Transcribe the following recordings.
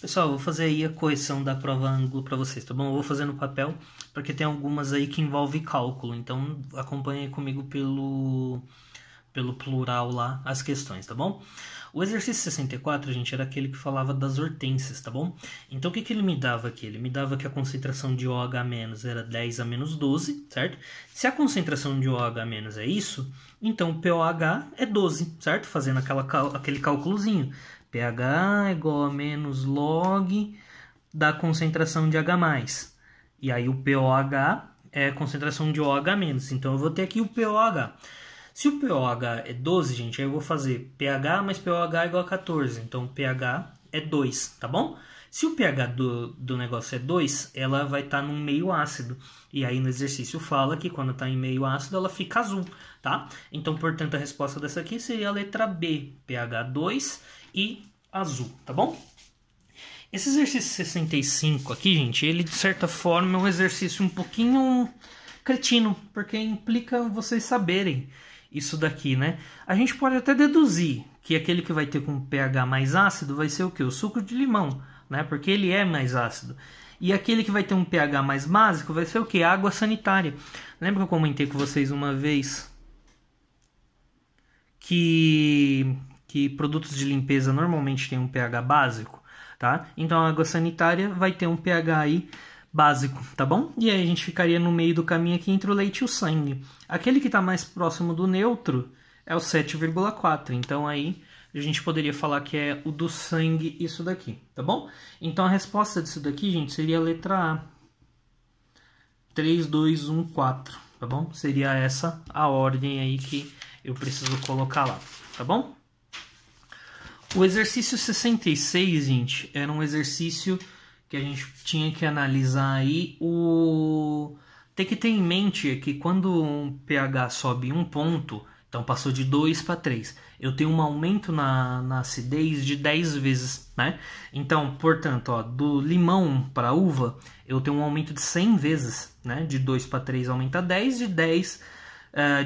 Pessoal, eu vou fazer aí a correção da prova ângulo para vocês, tá bom? Eu vou fazer no papel, porque tem algumas aí que envolvem cálculo, então acompanhe aí comigo pelo plural lá as questões, tá bom? O exercício 64, gente, era aquele que falava das hortênsias, tá bom? Então o que ele me dava aqui? Ele me dava que a concentração de OH- era 10 a menos 12, certo? Se a concentração de OH- é isso, então o pOH é 12, certo? Fazendo aquele cálculozinho. pH é igual a menos log da concentração de H+. E aí o pOH é a concentração de OH-. Então eu vou ter aqui o pOH. Se o pOH é 12, gente, aí eu vou fazer pH mais pOH é igual a 14. Então, pH é 2, tá bom? Se o pH do negócio é 2, ela vai estar num meio ácido. E aí no exercício fala que quando está em meio ácido, ela fica azul, tá? Então, portanto, a resposta dessa aqui seria a letra B, pH 2 e azul, tá bom? Esse exercício 65 aqui, gente, ele de certa forma é um exercício um pouquinho cretino, porque implica vocês saberem isso daqui, né? A gente pode até deduzir que aquele que vai ter com pH mais ácido vai ser o quê? O suco de limão, né? Porque ele é mais ácido. E aquele que vai ter um pH mais básico vai ser o quê? Água sanitária. Lembra que eu comentei com vocês uma vez que produtos de limpeza normalmente têm um pH básico, tá? Então a água sanitária vai ter um pH aí básico, tá bom? E aí a gente ficaria no meio do caminho aqui entre o leite e o sangue. Aquele que está mais próximo do neutro é o 7,4. Então aí a gente poderia falar que é o do sangue isso daqui, tá bom? Então a resposta disso daqui, gente, seria a letra A. 3, 2, 1, 4, tá bom? Seria essa a ordem aí que eu preciso colocar lá, tá bom? O exercício 66, gente, era um exercício que a gente tinha que analisar aí Tem que ter em mente que quando um pH sobe um ponto, então passou de 2 para 3, eu tenho um aumento na acidez de 10 vezes, né? Então, portanto, ó, do limão para uva, eu tenho um aumento de 100 vezes, né? De 2 para 3 aumenta 10,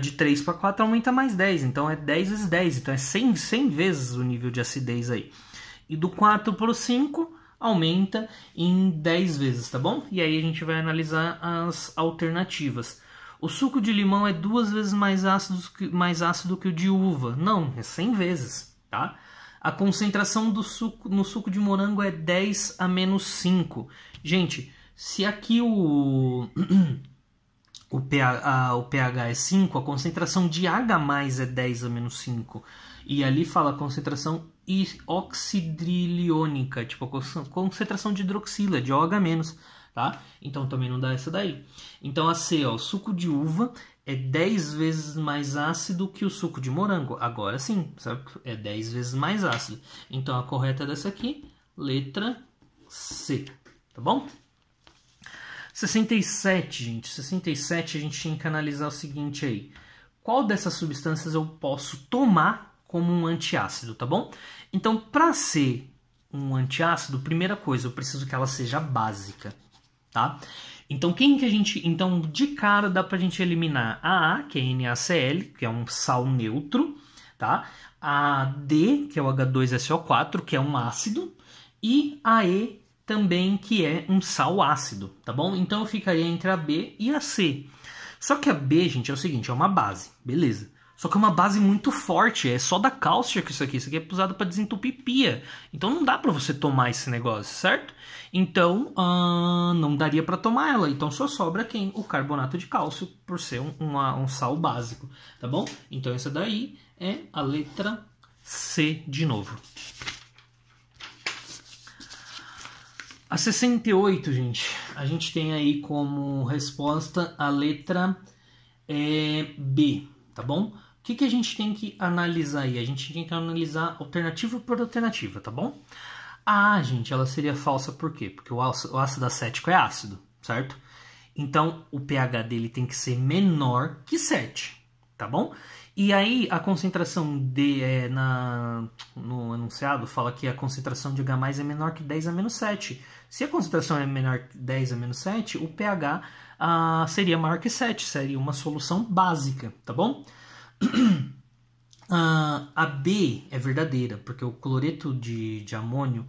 de 3 para 4 aumenta mais 10, então é 10 vezes 10, então é 100 vezes o nível de acidez aí. E do 4 para o 5 aumenta em 10 vezes, tá bom? E aí a gente vai analisar as alternativas. O suco de limão é 2 vezes mais ácido que o de uva. Não, é 100 vezes, tá? A concentração no suco de morango é 10 a menos 5. Gente, se aqui o pH é 5, a concentração de H+ é 10 a menos 5. E ali fala a concentração oxidriliônica, tipo a concentração de hidroxila, de OH-, tá? Então também não dá essa daí. Então a C, ó, o suco de uva é 10 vezes mais ácido que o suco de morango. Agora sim, sabe? É 10 vezes mais ácido. Então a correta dessa aqui, letra C, tá bom? 67, gente. 67 a gente tinha que analisar o seguinte aí. Qual dessas substâncias eu posso tomar como um antiácido, tá bom? Então, para ser um antiácido, primeira coisa, eu preciso que ela seja básica, tá? Então, Então, de cara, dá pra gente eliminar a A, que é NaCl, que é um sal neutro, tá? A D, que é o H2SO4, que é um ácido, e a E, também, que é um sal ácido, tá bom? Então, eu ficaria entre a B e a C. Só que a B, gente, é o seguinte, é uma base, beleza? Só que é uma base muito forte, é só da cáustica isso aqui é usado para desentupir pia. Então não dá para você tomar esse negócio, certo? Então não daria para tomar ela, então só sobra quem? O carbonato de cálcio, por ser um sal básico, tá bom? Então essa daí é a letra C de novo. A 68, gente, a gente tem aí como resposta a letra B, tá bom? O que a gente tem que analisar aí? A gente tem que analisar alternativa por alternativa, tá bom? A A, gente, ela seria falsa por quê? Porque o ácido acético é ácido, certo? Então, o pH dele tem que ser menor que 7, tá bom? E aí, a concentração no enunciado fala que a concentração de H+ é menor que 10 a menos 7. Se a concentração é menor que 10 a menos 7, o pH seria maior que 7, seria uma solução básica, tá bom? A B é verdadeira, porque o cloreto de amônio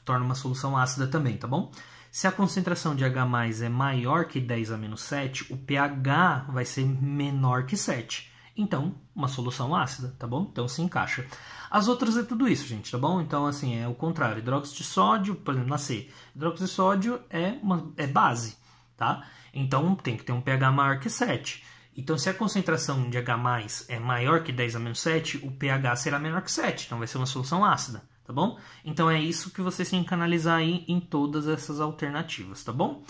torna uma solução ácida também, tá bom? Se a concentração de H+ é maior que 10-7, o pH vai ser menor que 7. Então, uma solução ácida, tá bom? Então se encaixa. As outras é tudo isso, gente, tá bom? Então, assim, é o contrário. Hidróxido de sódio, por exemplo, na C. Hidróxido de sódio é base, tá? Então, tem que ter um pH maior que 7. Então, se a concentração de H+ é maior que 10-7, o pH será menor que 7. Então, vai ser uma solução ácida, tá bom? Então, é isso que vocês têm que analisar aí em todas essas alternativas, tá bom?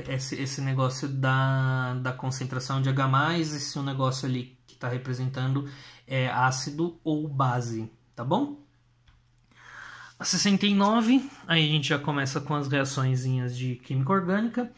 Esse negócio da concentração de H+, esse negócio ali que está representando é ácido ou base, tá bom? A 69, aí a gente já começa com as reaçõezinhas de química orgânica.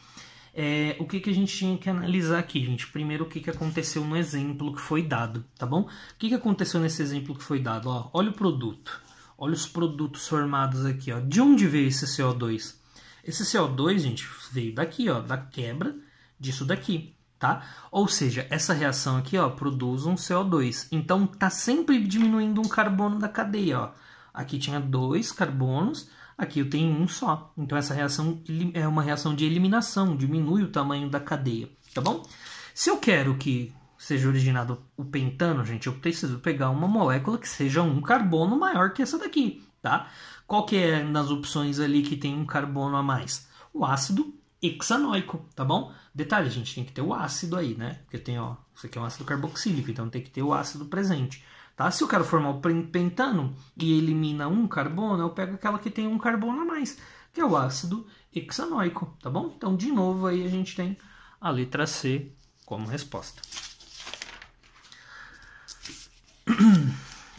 O que a gente tinha que analisar aqui, gente? Primeiro, o que aconteceu no exemplo que foi dado, tá bom? O que aconteceu nesse exemplo que foi dado? Ó, olha o produto, olha os produtos formados aqui, ó. De onde veio esse CO2? Esse CO2, gente, veio daqui, ó, da quebra disso daqui, tá? Ou seja, essa reação aqui, ó, produz um CO2. Então, tá sempre diminuindo um carbono da cadeia, ó. Aqui tinha 2 carbonos, aqui eu tenho um só. Então, essa reação é uma reação de eliminação, diminui o tamanho da cadeia, tá bom? Se eu quero que seja originado o pentano, gente, eu preciso pegar uma molécula que seja um carbono maior que essa daqui, tá? Qual que é nas opções ali que tem um carbono a mais? O ácido hexanoico, tá bom? Detalhe, gente, tem que ter o ácido aí, né? Porque tem, ó, isso aqui é um ácido carboxílico, então tem que ter o ácido presente, tá? Se eu quero formar o pentano e elimina um carbono, eu pego aquela que tem um carbono a mais, que é o ácido hexanoico, tá bom? Então, de novo, aí a gente tem a letra C como resposta.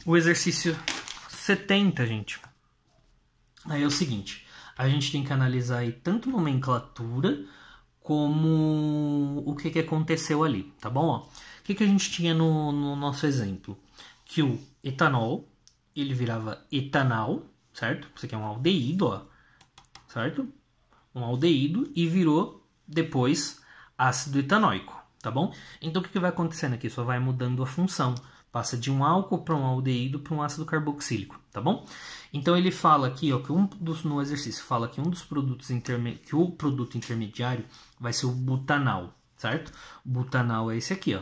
O exercício 70, gente. Aí é o seguinte, a gente tem que analisar aí tanto nomenclatura como o que aconteceu ali, tá bom? Ó, o que a gente tinha no nosso exemplo? Que o etanol, ele virava etanal, certo? Isso aqui é um aldeído, ó, certo? Um aldeído e virou depois ácido etanóico, tá bom? Então o que vai acontecendo aqui? Só vai mudando a função. Passa de um álcool para um aldeído para um ácido carboxílico, tá bom? Então ele fala aqui, ó, que no exercício fala que um dos produtos que o produto intermediário vai ser o butanal, certo? O butanal é esse aqui, ó,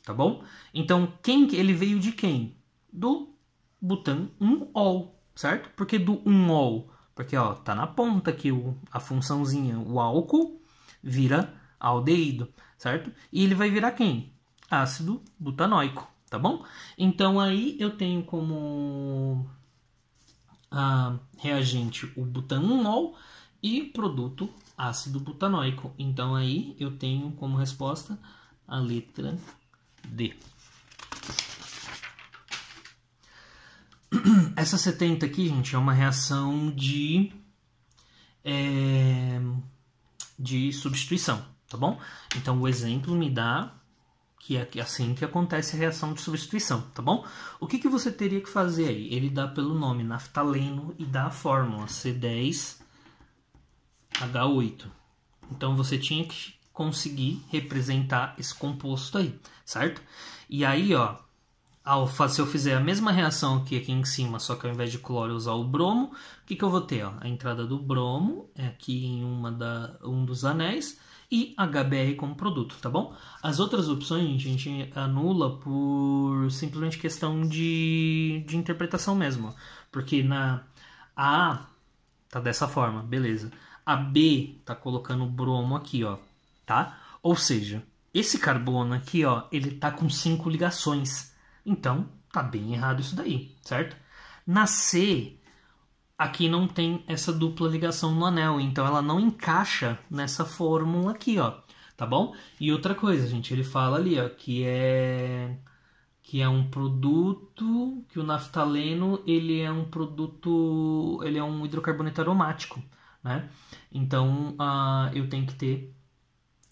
tá bom? Então ele veio de quem? Do butan 1-ol, certo? Por que do 1-ol? Porque, ó, tá na ponta aqui a funçãozinha, o álcool vira aldeído, certo? E ele vai virar quem? Ácido butanóico, tá bom? Então aí eu tenho como reagente o butan 1-ol e produto ácido butanóico. Então aí eu tenho como resposta a letra D. Essa 70 aqui, gente, é uma reação de substituição, tá bom? Então o exemplo me dá que é assim que acontece a reação de substituição, tá bom? O que você teria que fazer aí? Ele dá pelo nome naftaleno e dá a fórmula C10H8. Então você tinha que conseguir representar esse composto aí, certo? E aí, ó, se eu fizer a mesma reação aqui em cima, só que ao invés de cloro eu usar o bromo, o que eu vou ter? Ó? A entrada do bromo é aqui em um dos anéis, e HBr como produto, tá bom? As outras opções a gente anula por simplesmente questão de interpretação mesmo, porque na A tá dessa forma, beleza. A B tá colocando o bromo aqui, ó, tá? Ou seja, esse carbono aqui, ó, ele tá com 5 ligações, então tá bem errado isso daí, certo? Na C, aqui não tem essa dupla ligação no anel, então ela não encaixa nessa fórmula aqui, ó, tá bom? E outra coisa, gente, ele fala ali, ó, que é um produto, que o naftaleno, ele é um hidrocarboneto aromático, né? Então, eu tenho que ter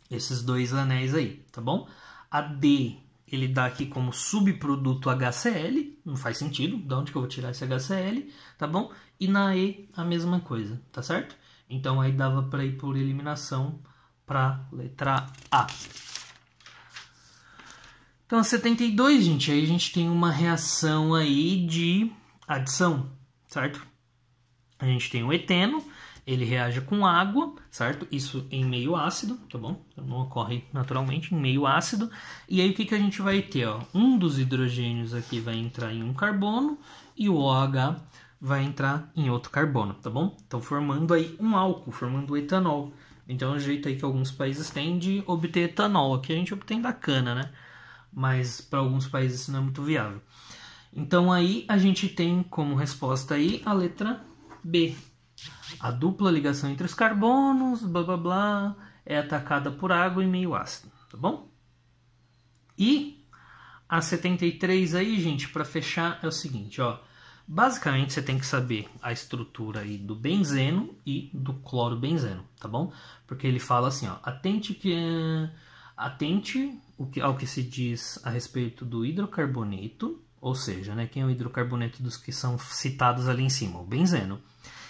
esses 2 anéis aí, tá bom? A D, ele dá aqui como subproduto HCl, não faz sentido, de onde que eu vou tirar esse HCl, tá bom? E na E, a mesma coisa, tá certo? Então aí dava para ir por eliminação para letra A. Então a 72, gente, aí a gente tem uma reação aí de adição, certo? A gente tem o eteno, ele reage com água, certo? Isso em meio ácido, tá bom? Não ocorre naturalmente em meio ácido. E aí o que a gente vai ter? Ó? Um dos hidrogênios aqui vai entrar em um carbono e o OH vai entrar em outro carbono, tá bom? Então formando aí um álcool, formando o etanol. Então é um jeito aí que alguns países têm de obter etanol. Aqui a gente obtém da cana, né? Mas para alguns países isso não é muito viável. Então aí a gente tem como resposta aí a letra B. A dupla ligação entre os carbonos, blá blá blá, é atacada por água e meio ácido, tá bom? E a 73 aí, gente, para fechar é o seguinte, ó. Basicamente você tem que saber a estrutura aí do benzeno e do clorobenzeno, tá bom? Porque ele fala assim, ó, atente ao que se diz a respeito do hidrocarboneto, ou seja, né, quem é o hidrocarboneto dos que são citados ali em cima? O benzeno.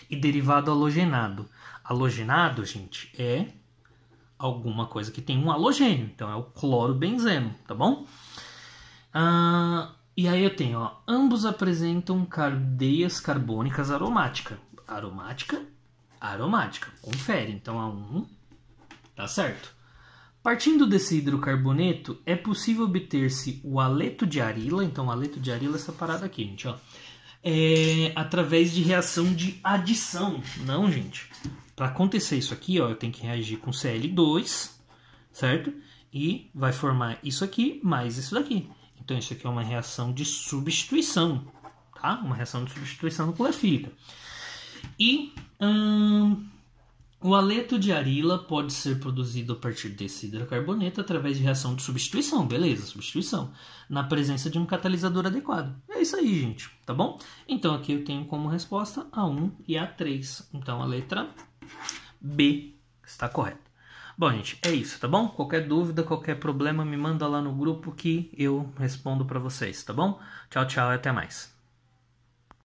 E derivado halogenado. Halogenado, gente, é alguma coisa que tem um halogênio. Então é o clorobenzeno, tá bom? E aí eu tenho, ó, ambos apresentam cadeias carbônicas aromáticas. Aromática. Confere. Então a 1 tá certo. Partindo desse hidrocarboneto, é possível obter-se o haleto de arila. Então, o haleto de arila é essa parada aqui, gente, ó. Através de reação de adição. Não, gente. Para acontecer isso aqui, ó, eu tenho que reagir com Cl2, certo? E vai formar isso aqui mais isso daqui. Então, isso aqui é uma reação de substituição, tá? Uma reação de substituição nucleofílica. E o haleto de arila pode ser produzido a partir desse hidrocarboneto através de reação de substituição, beleza, substituição, na presença de um catalisador adequado. É isso aí, gente, tá bom? Então aqui eu tenho como resposta a 1 e a 3. Então a letra B está correta. Bom, gente, é isso, tá bom? Qualquer dúvida, qualquer problema, me manda lá no grupo que eu respondo para vocês, tá bom? Tchau, tchau e até mais.